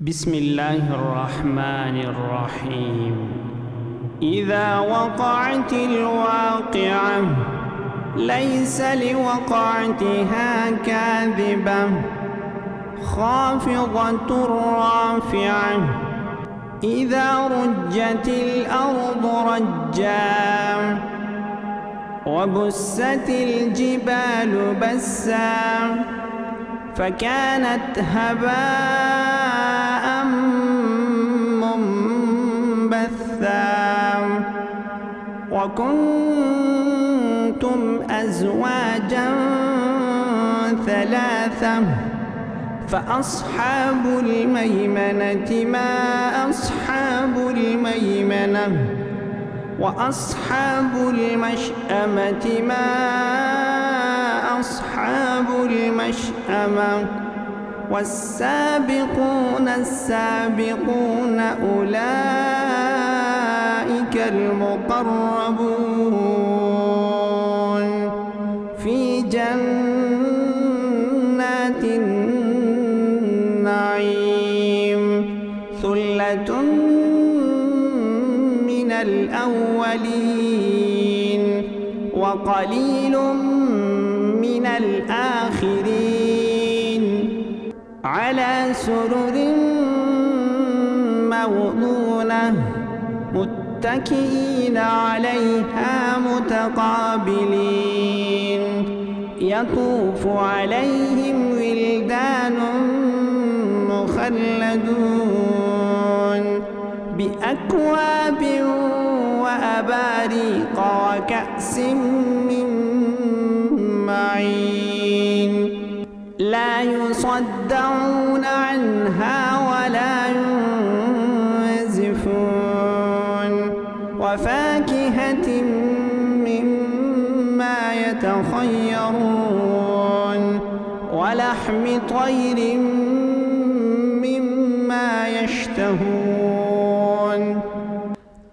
بسم الله الرحمن الرحيم. إذا وقعت الواقعة ليس لوقعتها كاذبة خافضة رافعة. إذا رجت الأرض رجا وبست الجبال بسا فكانت هباء منبثا وكنتم أزواجا ثلاثة فأصحاب الميمنة ما أصحاب الميمنة وأصحاب المشأمة ما أصحاب المشأمة والسابقون السابقون أولئك المقربون في جنات النعيم. ثلة من الأولين وقليل من الآخرين على سرر موضونة متكئين عليها متقابلين يطوف عليهم ولدان مخلدون بأكواب وأباريق وكأس من معين لا يصدعون عنها ولا ينزفون وفاكهة مما يتخيرون ولحم طير مما يشتهون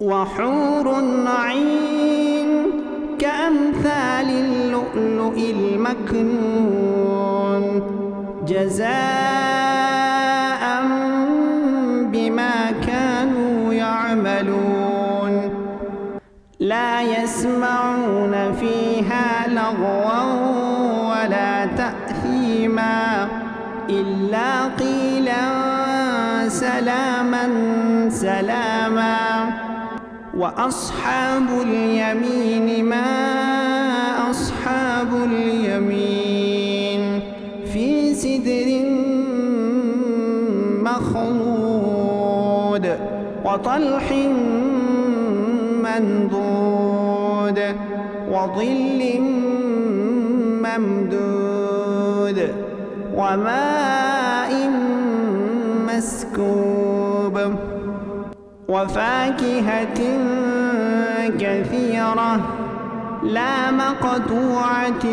وحور عين كأمثال اللؤلؤ المكنون جزاء بما كانوا يعملون. لا يسمعون فيها لغوا ولا تأثيما إلا قيلا سلاما سلاما. وأصحاب اليمين ما أصحاب اليمين في سدر مخضود وطلح منضود وظل ممدود وماء مسكوب وفاكهة كثيرة لا مقطوعة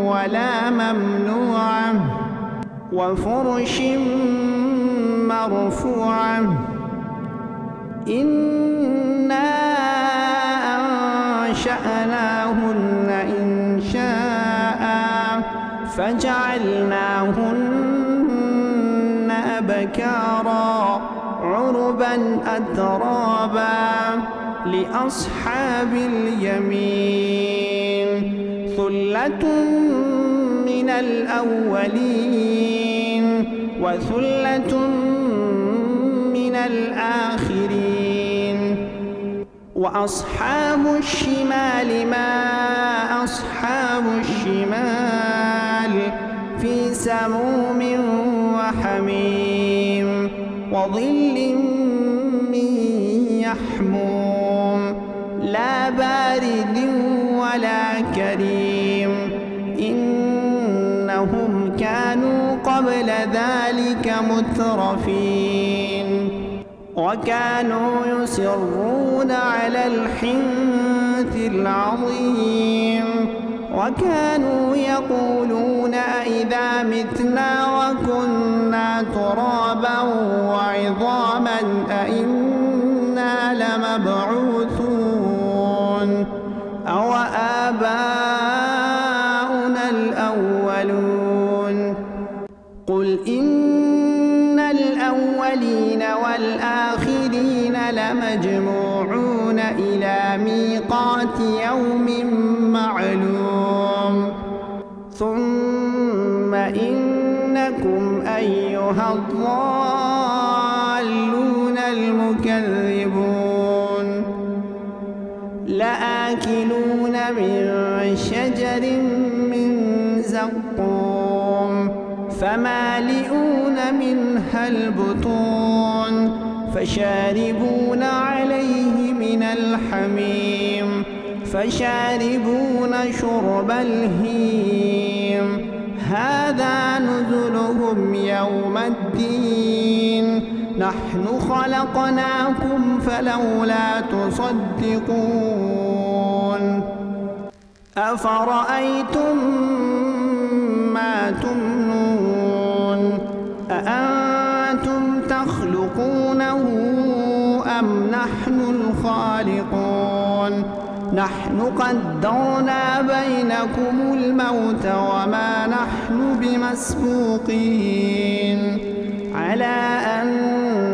ولا ممنوعة وفرش مرفوعة. إنا أنشأناهن إنشاء فجعلناهن أبكارا عربا أترابا لأصحاب اليمين. ثلة من الأولين وثلة من الآخرين. وأصحاب الشمال ما أصحاب الشمال في سموم وحميم وظل من يحموم لا بارد ولا كريم. إنهم كانوا قبل ذلك مترفين وكانوا يصرون على الحنث العظيم وكانوا يقولون أئذا متنا وكنا ترابا وعظاما أئنا لمبعوثون أو آباؤنا الأولون. قل إن الأولين والآخرين لمجموعون إلى ميقات يوم معلوم ثم إنكم أيها الضالون المكذبون لآكلون من شجر من زقوم فمالئون منها البطون فشاربون عليه من الحميم فشاربون شرب الهيم هذا نزلهم يوم الدين نحن خلقناكم فلولا تصدقون أفرأيتم ما تمنون أأنتم تخلقونه أم نحن الخالقون نحن قدرنا بينكم الموت وما نحن بمسبوقين على أن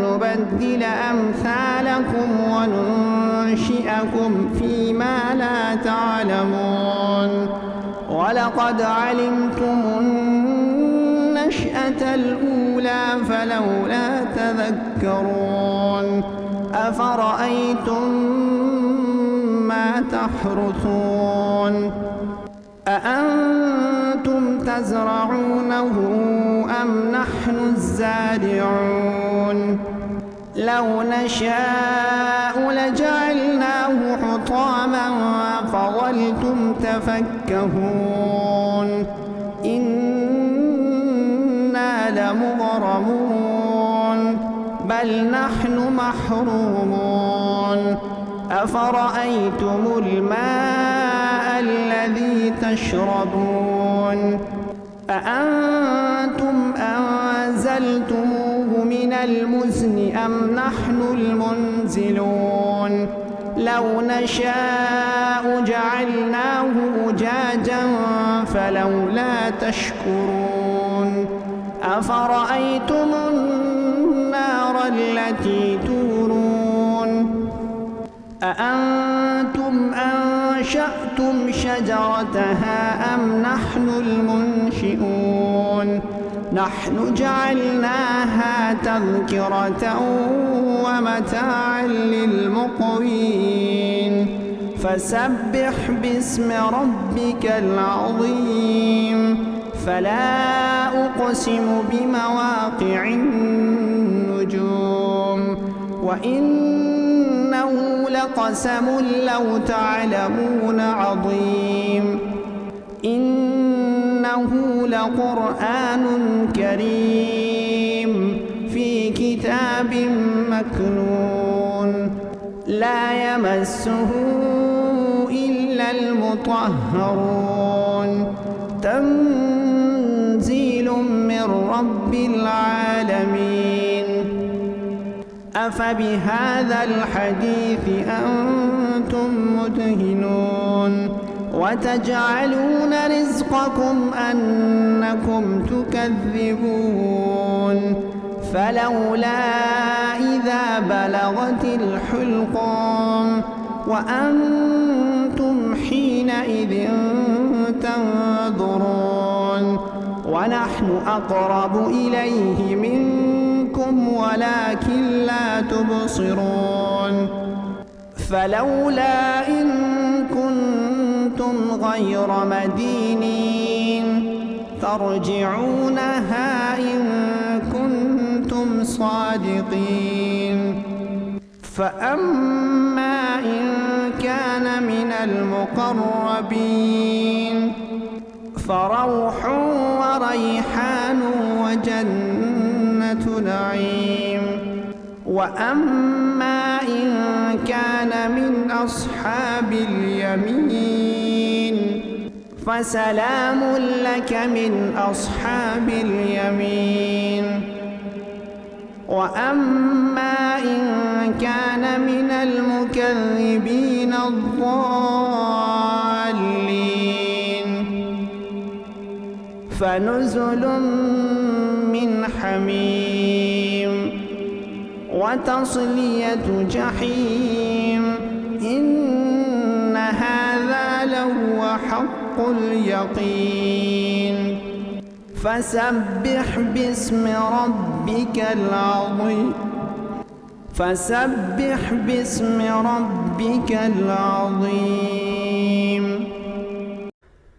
نبدل أمثالكم وننشئكم فيما لا تعلمون ولقد علمتم النشأة الأولى فلولا تذكرون أفرأيتم ما تحرثون أأنتم تزرعونه أم نحن الزارعون لو نشاء لجعلناه حطاما فظلتم تفكهون إنا لمغرمون بل نحن محرومون أفرأيتم الماء الذي تشربون أأنتم أنزلتموه من المزن أم نحن المنزلون لو نشاء جعلناه أجاجا فلولا تشكرون أفرأيتم النار التي تورون أأنتم أنشأتم شجرتها أم نحن المنشئون نحن جعلناها تذكرة ومتاعا للمقوين فسبح باسم ربك العظيم فلا أقسم بمواقع النجوم وإنه لقسم لو تعلمون عظيم إنه لقرآن كريم في كتاب مكنون لا يمسه إلا المطهرون تنزيل من رب العالمين أفبهذا الحديث أنتم مدهنون وتجعلون رزقكم أنكم تكذبون فلولا إذا بلغت الحلقوم وأنتم حينئذ تنظرون ونحن أقرب إليه منكم ولكن لا تبصرون فلولا إن كنتم غير مدينين ترجعونها إن كنتم صادقين فأما إن كان من المقربين فروح وريحان وجنة نعيم وأما إن كان من أصحاب اليمين فسلام لك من أصحاب اليمين وأما إن كان من المكذبين الضالين فنزل من حميم وتصلية جحيم إن هذا لهو حق اليقين فسبح باسم ربك العظيم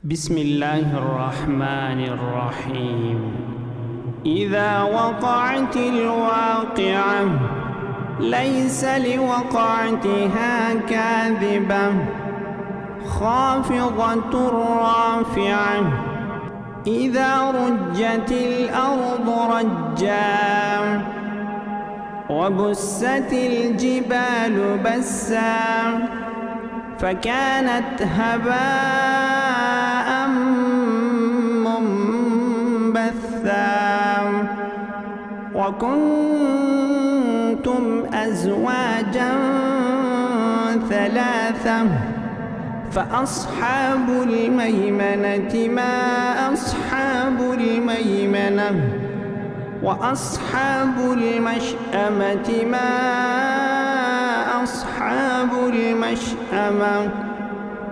بسم الله الرحمن الرحيم إذا وقعت الواقعة ليس لوقعتها كاذبة خافضة رافعة إذا رجت الأرض رجا وبست الجبال بسا فكانت هباء منبثا وكنتم أزواجا ثلاثة فأصحاب الميمنة ما أصحاب الميمنة وأصحاب المشأمة ما أصحاب المشأمة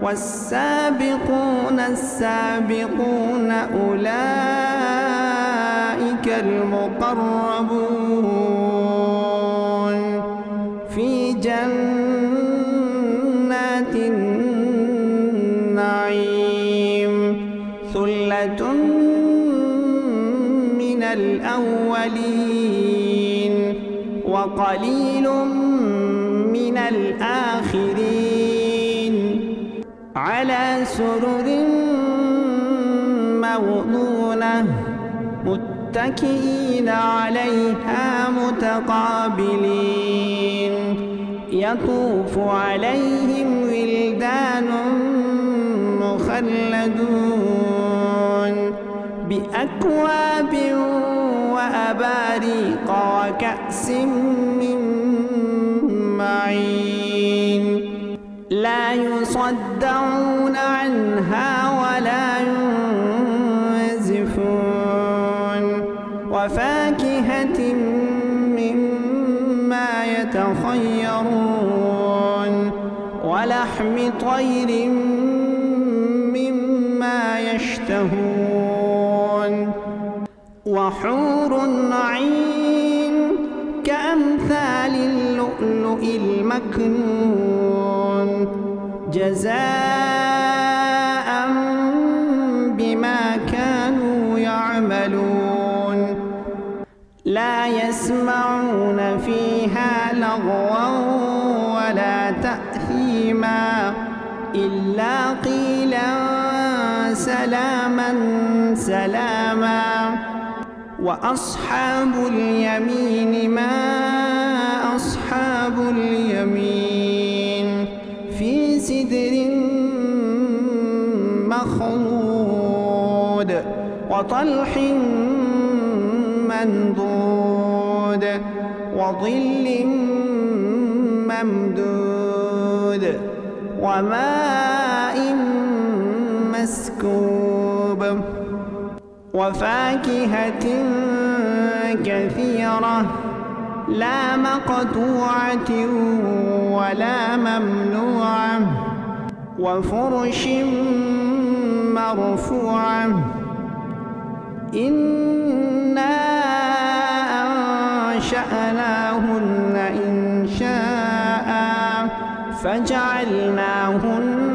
والسابقون السابقون أولئك المقربون في جنات النعيم ثلة من الأولين وقليل من الآخرين على سرر موضونة متكئين عليها متقابلين يطوف عليهم ولدان مخلدون بأكواب وأباريق وكأس من معين لا يصدعون عنها ولا ينزفون وفاكهة مما يتخيرون ولحم طير مما يشتهون وحور عين كأمثال اللؤلؤ المكنون جزاء بما كانوا يعملون لا يسمعون فيها لغوا ولا تأثيما إلا قيلا سلاما سلاما وأصحاب اليمين ما أصحاب اليمين في سدر مخضود وطلح منضود وظل ممدود وماء مسكوب وفاكهة كثيرة لا مقطوعة ولا ممنوعة وفرش مرفوعة إنا أنشأناهن إنشاء فجعلناهن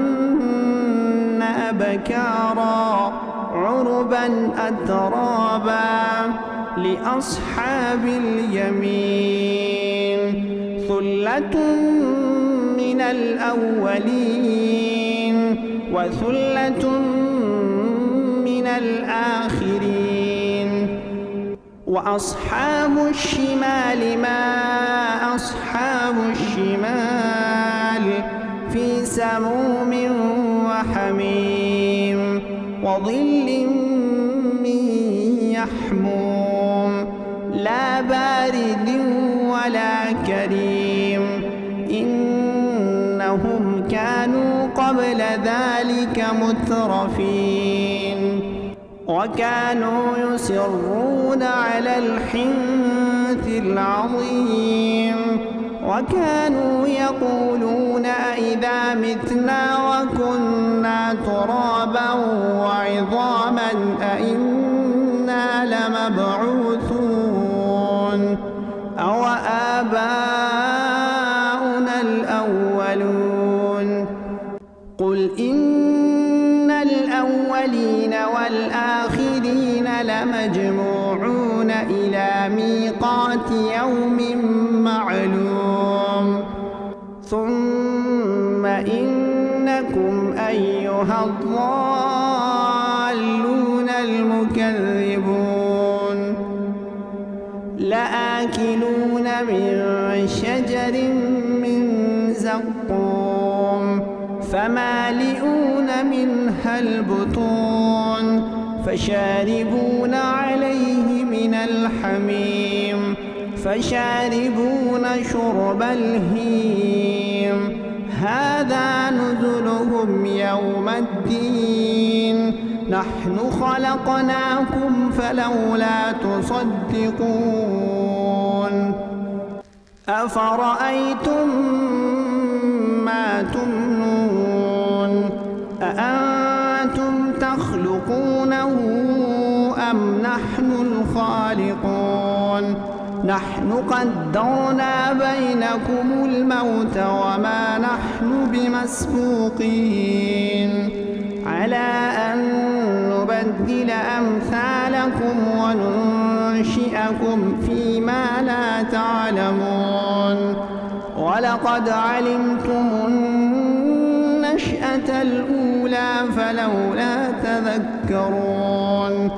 أبكارا عربا أترابا لأصحاب اليمين ثلة من الأولين وثلة من الآخرين وأصحاب الشمال ما أصحاب الشمال في سموم وحميم وظل من يحموم لا بارد ولا كريم إنهم كانوا قبل ذلك مترفين وكانوا يصرون على الحنث البعث العظيم وكانوا يقولون أئذا متنا وكنا ترابا وعظاما أئنا لمبعوثون أو آباؤنا الأولون قل إن الأولين والآخرين لمجموعون إلى ميقات يوم معلوم ثم إنكم أيها الضالون المكذبون لآكلون من شجر من زقوم فمالئون منها البطون فشاربون عليه من الحميم فشاربون شرب الهيم هذا نزلهم يوم الدين نحن خلقناكم فلولا تصدقون أفرأيتم ما تمنون أأنتم تخلقونه أم نحن الخالقون نحن قدرنا بينكم الموت وما نحن بمسبوقين على أن نبدل أمثالكم وننشئكم فيما لا تعلمون ولقد علمتم النشأة الأولى فلولا تذكرون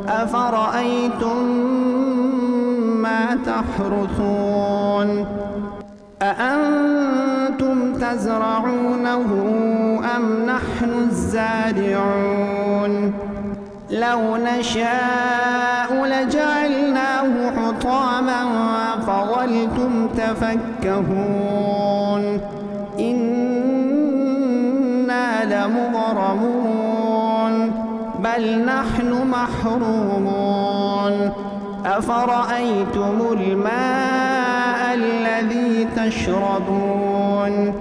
أفرأيتم ما تحرثون أأنتم تزرعونه أم نحن الزارعون لو نشاء لجعلناه حطاما فظلتم تفكهون إنا لمغرمون بل نحن محرومون أفرأيتم الماء الذي تشربون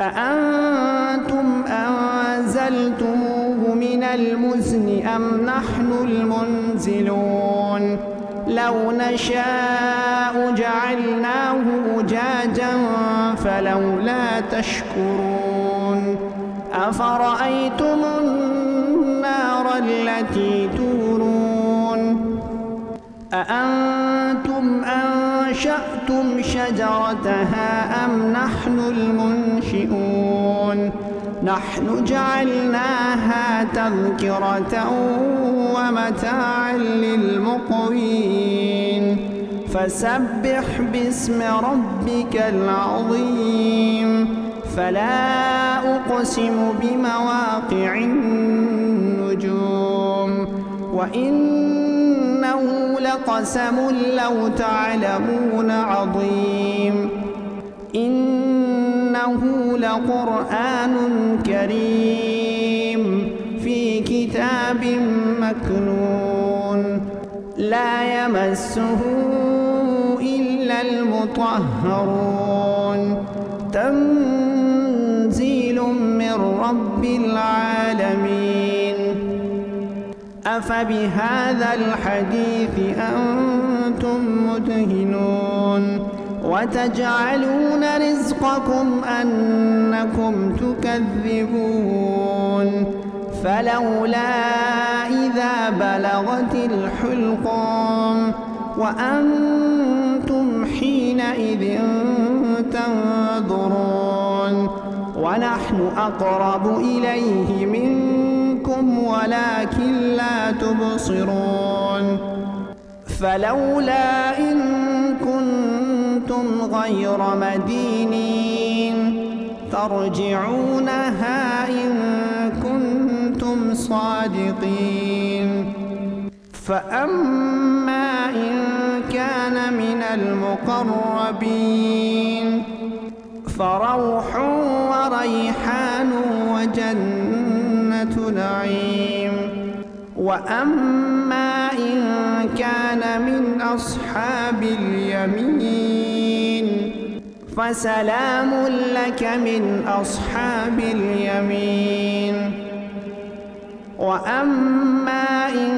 أأنتم أنزلتموه من المزن أم نحن المنزلون لو نشاء جعلناه أجاجا فلولا تشكرون أفرأيتم النار التي تورون أأنتم أنشأتم شجرتها أم نحن المنشئون نحن جعلناها تذكرة ومتاعا للمقوين فسبح باسم ربك العظيم فلا أقسم بمواقع النجوم وإنه لقسم لو تعلمون عظيم إنه لقرآن كريم في كتاب مكنون لا يمسه إلا المطهرون تنزيل من رب العالمين أفبهذا الحديث أنتم مدهنون وتجعلون رزقكم أنكم تكذبون فلولا إذا بلغت الحلقوم وأنتم حينئذ تنظرون ونحن أقرب إليه منكم ولكن لا تبصرون فلولا إن كنتم غير مدينين ترجعونها إن كنتم صادقين فأما إن كان من المقربين فروح وريحان وجنة نعيم وأما إن كان من أصحاب اليمين فسلام لك من أصحاب اليمين. وأما إن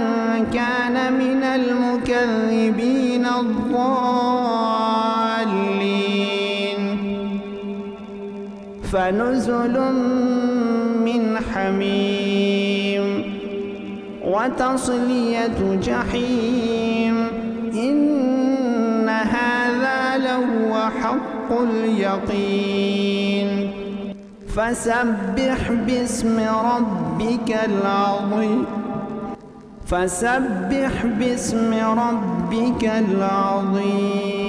كان من المكذبين الضالين فنزل من حميم وتصلية جحيم. إن هذا لهو حق اليقين. فسبح باسم ربك العظيم. فسبح باسم ربك العظيم.